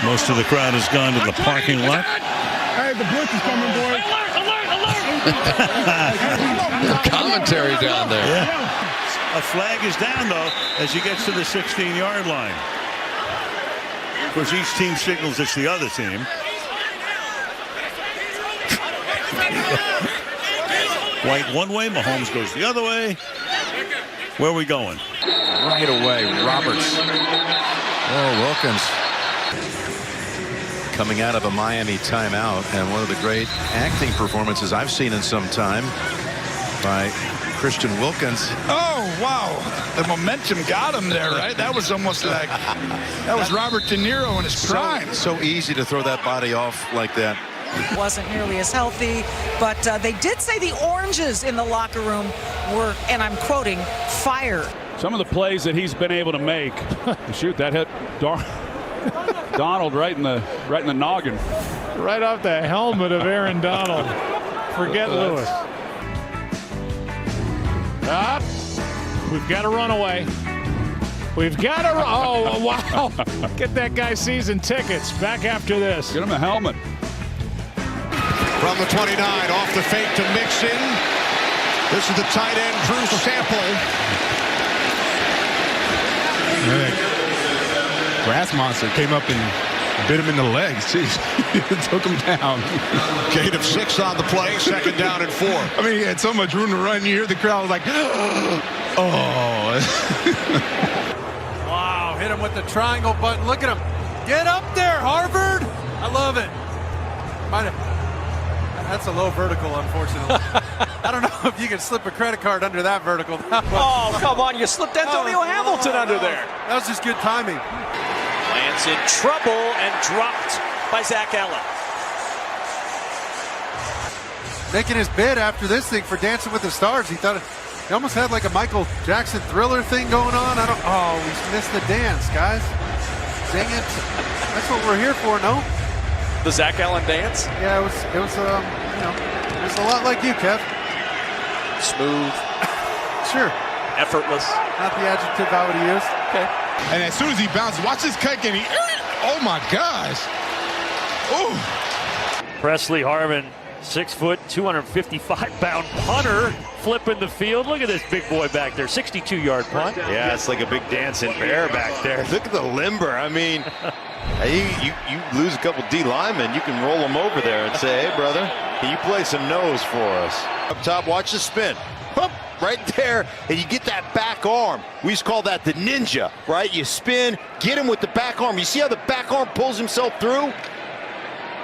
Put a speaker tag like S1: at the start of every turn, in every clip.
S1: Most of the crowd has gone to the parking lot.
S2: Hey, the blitz is coming, boys.
S3: Commentary down there.
S1: Yeah. A flag is down, though, as he gets to the 16-yard line. Of course, each team signals it's the other team. White one way, Mahomes goes the other way. Where are we going?
S3: Right away, Roberts. Oh, Wilkins. Coming out of a Miami timeout, and one of the great acting performances I've seen in some time by Christian Wilkins.
S2: Oh, wow. The momentum got him there, right? That was almost like, that was Robert De Niro in his prime.
S3: So easy to throw that body off like that.
S4: Wasn't nearly as healthy, but they did say the oranges in the locker room were, and I'm quoting, fire.
S5: Some of the plays that he's been able to make. Shoot, that hit Donald right in the noggin.
S6: Right off the helmet of Aaron Donald. Forget Lewis. Up. We've got a runaway. We've got a oh wow. Get that guy season tickets. Back after this.
S5: Get him a helmet.
S7: From the 29, off the fake to Mixon. This is the tight end, Drew Sample.
S6: Grass monster came up and bit him in the legs. Jeez. Took him down.
S7: Gain of 6 on the play, 2nd down and 4.
S6: I mean, he had so much room to run. You hear the crowd was like, oh.
S8: Wow, hit him with the triangle button. Look at him. Get up there, Harvard. I love it. That's a low vertical, unfortunately. I don't know if you can slip a credit card under that vertical.
S9: Oh, come on. You slipped Antonio Hamilton under there.
S8: That was just good timing.
S9: Lands in trouble and dropped by Zach Allen.
S8: Making his bid after this thing for Dancing with the Stars. He thought he almost had like a Michael Jackson Thriller thing going on. Oh, we missed the dance, guys. Dang it. That's what we're here for, no?
S9: The Zach Allen dance?
S8: Yeah, it was you know, it was a lot like you, Kev.
S9: Smooth.
S8: Sure.
S9: Effortless.
S8: Not the adjective I would have used.
S9: Okay.
S6: And as soon as he bounces, watch this kick and he, oh my gosh. Oh.
S10: Presley Harvin, 6 foot, 255-pound punter, flipping the field. Look at this big boy back there, 62-yard punt.
S11: Yeah, it's like a big dancing bear back there. Look at the limber. I mean, you lose a couple D linemen, you can roll them over there and say, hey, brother, can you play some nose for us? Up top, watch the spin. Boop, right there, and you get that back arm. We used to call that the ninja, right? You spin, get him with the back arm. You see how the back arm pulls himself through?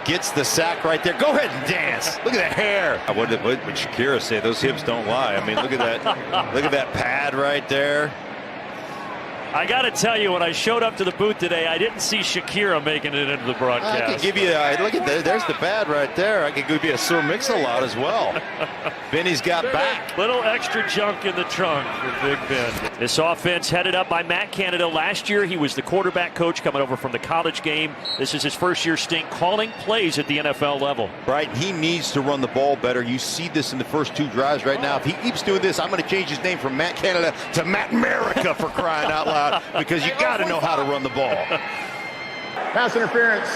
S11: Gets the sack right there. Go ahead and dance. Look at the hair. What would Shakira say? Those hips don't lie. I mean, look at that. Look at that pad right there.
S10: I got to tell you, when I showed up to the booth today, I didn't see Shakira making it into the broadcast.
S11: I could give you look at there's the pad right there. I could give you a Sir Mix-a-Lot as well. Benny's got back.
S10: Little extra junk in the trunk for Big Ben. This offense headed up by Matt Canada. Last year, he was the quarterback coach coming over from the college game. This is his first year stint calling plays at the NFL level.
S11: Right, he needs to run the ball better. You see this in the first 2 drives right now. If he keeps doing this, I'm going to change his name from Matt Canada to Matt America for crying out loud. Because you got to know how to run the ball.
S12: Pass interference,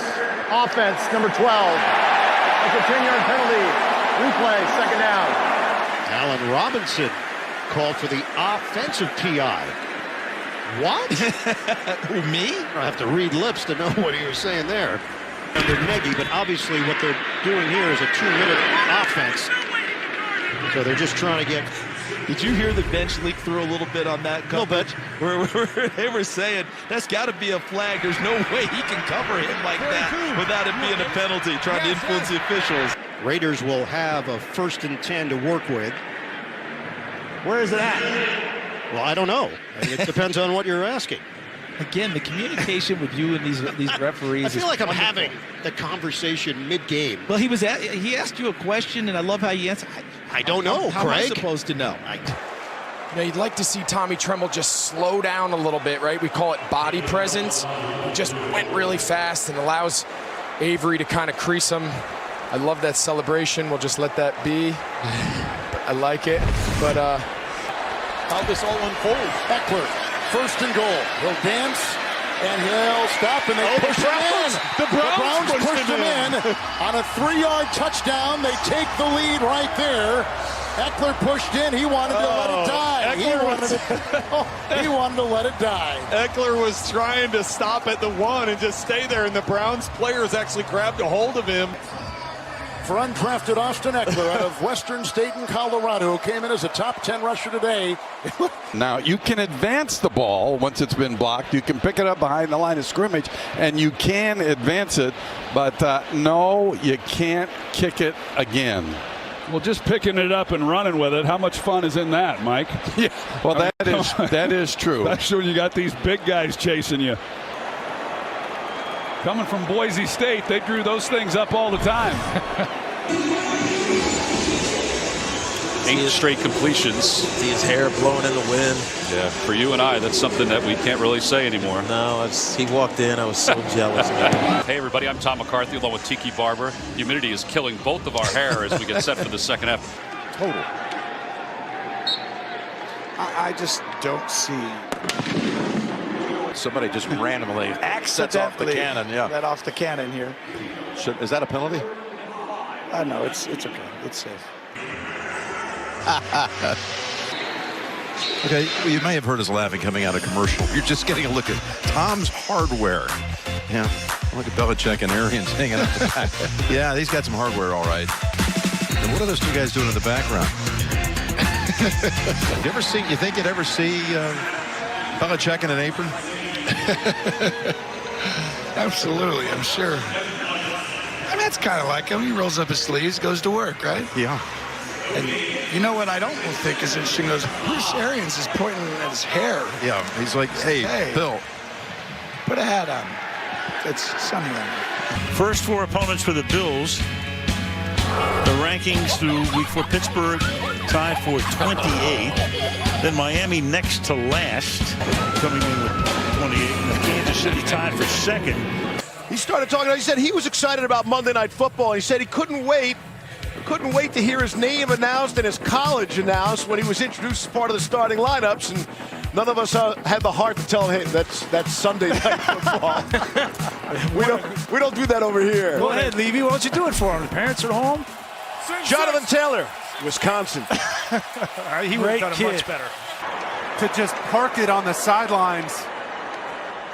S12: offense, number 12. That's a 10-yard penalty. Replay, 2nd down.
S7: Allen Robinson called for the offensive TI. What?
S6: Who, me?
S7: I have to read lips to know what he was saying there. Under Nagy, but obviously what they're doing here is a 2-minute offense. So they're just trying to get...
S13: Did you hear the bench leak through a little bit on that coverage? Where they were saying, that's got to be a flag. There's no way he can cover him like that without it being a penalty, trying to influence the officials.
S7: Raiders will have a 1st and 10 to work with.
S12: Where is it at?
S7: Well, I don't know. It depends on what you're asking.
S13: Again, the communication with you and these referees.
S7: I feel like I'm having the conversation mid-game.
S13: Well, he asked you a question, and I love how you answered.
S7: I don't know,
S13: how
S7: Craig.
S13: am I supposed to know?
S14: You know, you'd like to see Tommy Tremble just slow down a little bit, right? We call it body presence. He just went really fast and allows Avery to kind of crease him. I love that celebration. We'll just let that be. I like it. But
S7: how this all unfolds. Eckler, 1st and goal. He'll dance
S12: And he'll stop, and they push him in.
S15: The Browns
S12: pushed him in. On a 3-yard touchdown, they take the lead right there. Eckler pushed in. He wanted to let it die. He wanted to let it die.
S15: Eckler was trying to stop at the 1 and just stay there, and the Browns players actually grabbed a hold of him.
S12: For undrafted Austin Eckler out of Western State in Colorado, who came in as a top 10 rusher today.
S16: Now, you can advance the ball once it's been blocked. You can pick it up behind the line of scrimmage, and you can advance it. But no, you can't kick it again.
S5: Well, just picking it up and running with it, how much fun is in that, Mike?
S16: Yeah, well, that is true.
S5: Especially when you got these big guys chasing you. Coming from Boise State, they drew those things up all the time.
S17: 8 straight completions.
S9: See his hair blowing in the wind.
S17: Yeah, for you and I, that's something that we can't really say anymore.
S9: No, he walked in. I was so jealous of him.
S17: Hey, everybody, I'm Tom McCarthy along with Tiki Barber. Humidity is killing both of our hair as we get set for the second half.
S2: Total. I just don't see.
S3: Somebody just randomly sets off the cannon. Yeah,
S2: let off the cannon here.
S3: Is that a penalty?
S2: No, it's okay. It's safe.
S3: Okay, well, you may have heard us laughing coming out of commercial. You're just getting a look at Tom's Hardware. Yeah, look at Belichick and Arians hanging up the back. Yeah, he's got some hardware, all right. And what are those two guys doing in the background? You think you'd ever see Belichick in an apron?
S2: Absolutely, I'm sure. I mean, that's kind of like him. He rolls up his sleeves, goes to work, right?
S3: Yeah.
S2: And you know what I don't think is interesting is Bruce Arians is pointing at his hair.
S3: Yeah, he's like, hey, Bill,
S2: put a hat on. It's sunny.
S1: First 4 opponents for the Bills. The rankings through week 4, Pittsburgh tied for 28th. Then Miami next to last, coming in with 28. And Kansas City tied for 2nd.
S7: He started talking. He said he was excited about Monday Night Football. He said he couldn't wait to hear his name announced and his college announced when he was introduced as part of the starting lineups. And none of us had the heart to tell him that's Sunday Night Football. we don't do that over here.
S6: Go ahead, Levy. What don't you do it for him? The parents are home.
S7: Jonathan Taylor, Wisconsin.
S6: He would have done it much better.
S8: To just park it on the sidelines.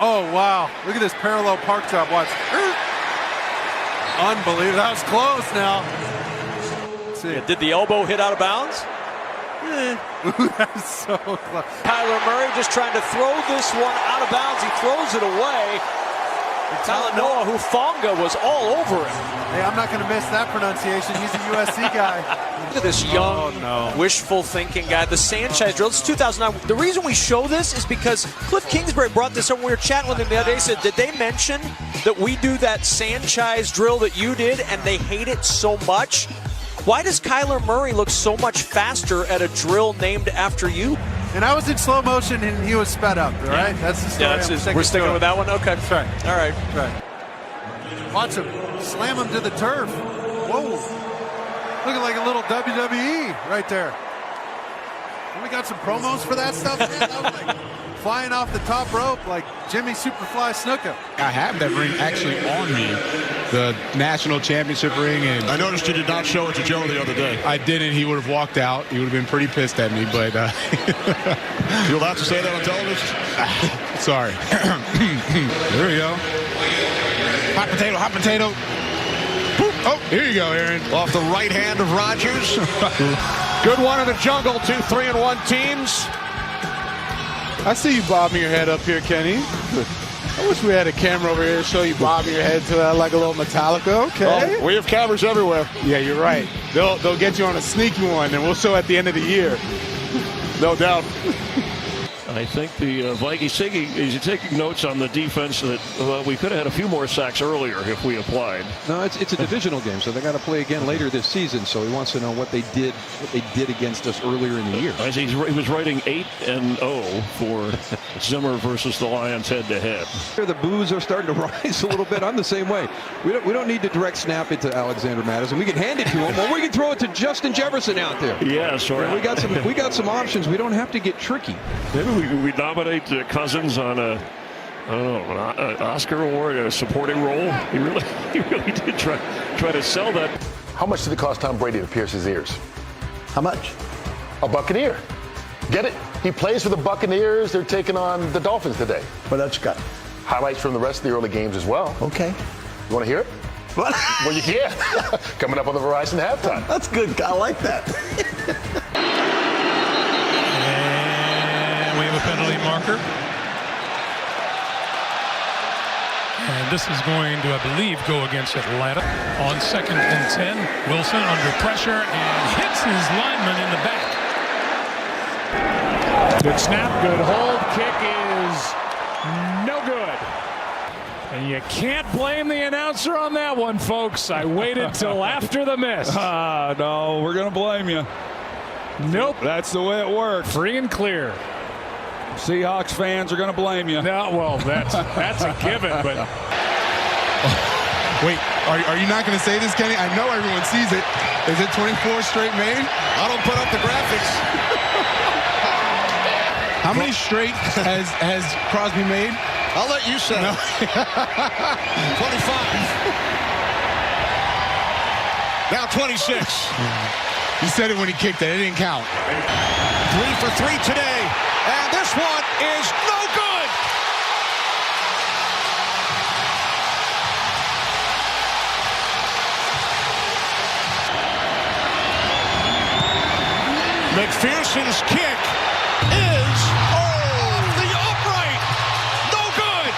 S8: Oh, wow. Look at this parallel park job. Watch. Unbelievable. That was close now.
S9: Yeah, did the elbow hit out of bounds?
S8: That's so close.
S9: Kyler Murray just trying to throw this one out of bounds. He throws it away. Talanoa Hufanga was all over him.
S8: Hey, I'm not going to miss that pronunciation. He's a USC guy.
S9: Look at this young, wishful thinking guy. The Sanchez drill. This is 2009. The reason we show this is because Cliff Kingsbury brought this up when we were chatting with him the other day. He said, did they mention that we do that Sanchez drill that you did and they hate it so much? Why does Kyler Murray look so much faster at a drill named after you?
S8: And I was in slow motion and he was sped up, all right? That's the story.
S9: Yeah, we're sticking with that one? Okay.
S8: That's right.
S9: All right.
S8: That's right. Watch him. Slam him to the turf. Whoa. Looking like a little WWE right there. And we got some promos for that stuff, man. That was like flying off the top rope like Jimmy Superfly Snuka.
S18: I have that ring actually on me, the national championship ring. And
S15: I noticed you did not show it to Joe the other day.
S18: I didn't. He would have walked out. He would have been pretty pissed at me, but
S15: you allowed to say that on television?
S18: Sorry. There we go. Hot potato, hot potato. Boop. Oh, here you go, Aaron.
S15: Off the right hand of Rodgers.
S6: Good one in the jungle. 2 3-1 teams.
S18: I see you bobbing your head up here, Kenny. I wish we had a camera over here to show you bobbing your head to like a little Metallica. Okay.
S15: Oh, we have cameras everywhere.
S18: Yeah, you're right. They'll get you on a sneaky one, and we'll show at the end of the year.
S15: No doubt.
S19: I think the Vikings is taking notes on the defense that we could have had a few more sacks earlier if we applied.
S20: No, it's a divisional game, so they got to play again later this season. So he wants to know what they did against us earlier in the year.
S19: I think he was writing 8-0 for Zimmer versus the Lions head-to-head.
S20: The boos are starting to rise a little bit. I'm the same way. We don't need to direct snap it to Alexander Madison. We can hand it to him, or we can throw it to Justin Jefferson out there.
S19: Yes, right.
S20: We got some options. We don't have to get tricky.
S19: Maybe we nominate Cousins on a I don't know, an Oscar award, a supporting role. He really did try to sell that.
S21: How much did it cost Tom Brady to pierce his ears?
S12: How much?
S21: A Buccaneer. Get it? He plays for the Buccaneers. They're taking on the Dolphins today.
S12: What else you got?
S21: Highlights from the rest of the early games as well.
S12: Okay.
S21: You want to hear it?
S12: What?
S21: Well, you can. Coming up on the Verizon halftime.
S12: That's good. I like that.
S22: And we have a penalty marker. And this is going to, I believe, go against Atlanta. On 2nd and 10, Wilson under pressure and hits his lineman in the back.
S6: Good snap, good hold. Kick is no good. And you can't blame the announcer on that one, folks. I waited till after the miss.
S5: No, we're going to blame you.
S6: Nope.
S5: That's the way it works.
S6: Free and clear.
S5: Seahawks fans are going to blame you.
S6: No, well, that's a given, but...
S18: Wait, are you not going to say this, Kenny? I know everyone sees it. Is it 24 straight made?
S12: I don't put up the graphics.
S18: How many straight has Crosby made?
S12: I'll let you say. No. 25. Now 26.
S18: You said it when he kicked it. It didn't count.
S12: 3 for 3 today. And this one is no good. McPherson's kick is off the upright. No good.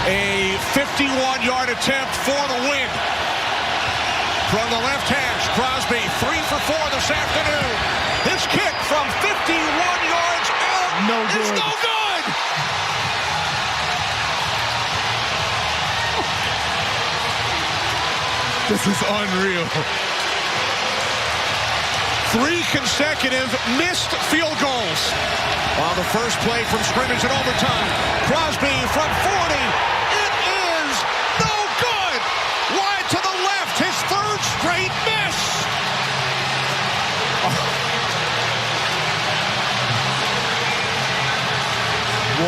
S12: A 51-yard attempt for the win. From the left hash, Crosby 3 for 4 this afternoon. His kick from 51 yards out is no good.
S18: This is unreal.
S12: 3 consecutive missed field goals on the first play from scrimmage in overtime. Crosby from 40. It is no good. Wide to the left, his 3rd straight miss.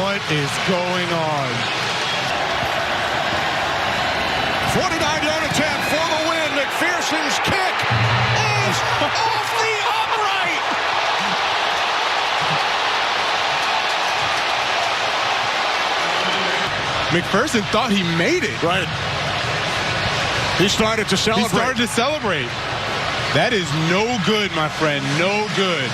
S18: What is going on?
S12: 49-yard attempt for the win. McPherson's kick is off the upright.
S18: McPherson thought he made it.
S12: Right. He started to celebrate.
S18: That is no good, my friend. No good.